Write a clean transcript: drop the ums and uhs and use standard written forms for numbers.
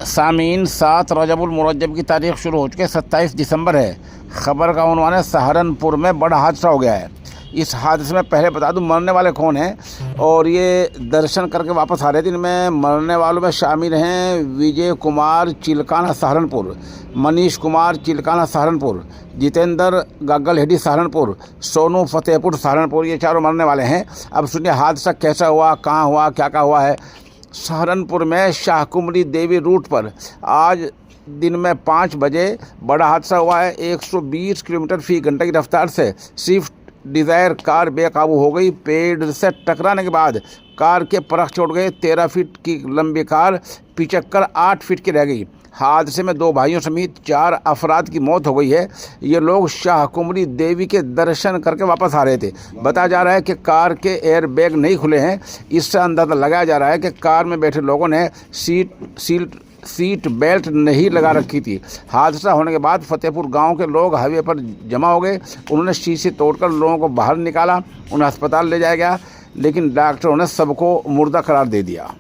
सामीन 7 रजबुल मुरज्जब की तारीख शुरू हो चुकी है, 27 दिसंबर है। ख़बर का उन्वान है सहारनपुर में बड़ा हादसा हो गया है। इस हादसे में पहले बता दूं मरने वाले कौन हैं और ये दर्शन करके वापस आ रहे थे। इनमें मरने वालों में शामिल हैं विजय कुमार चिलकाना सहारनपुर, मनीष कुमार चिलकाना सहारनपुर, जितेंद्र गग्गलहेडी सहारनपुर, सोनू फतेहपुर सहारनपुर। ये चारों मरने वाले हैं। अब सुनिए हादसा कैसा हुआ, कहाँ हुआ, क्या हुआ है। सहारनपुर में शाहकुमरी देवी रूट पर आज दिन में 5 बजे बड़ा हादसा हुआ है। 120 किलोमीटर फी घंटे की रफ्तार से स्विफ्ट डिज़ायर कार बेकाबू हो गई। पेड़ से टकराने के बाद कार के परख छोड़ गए। 13 फीट की लंबी कार पिचक्कर 8 फीट की रह गई। हादसे में 2 भाइयों समेत 4 अफराद की मौत हो गई है। ये लोग शाहकुमरी देवी के दर्शन करके वापस आ रहे थे। बताया जा रहा है कि कार के एयर बैग नहीं खुले हैं। इससे अंदाज़ा लगाया जा रहा है कि कार में बैठे लोगों ने सीट बेल्ट नहीं लगा रखी थी। हादसा होने के बाद फतेहपुर गांव के लोग हाईवे पर जमा हो गए। उन्होंने शीशे तोड़कर लोगों को बाहर निकाला। उन्हें अस्पताल ले जाया गया, लेकिन डॉक्टरों ने सबको मुर्दा करार दे दिया।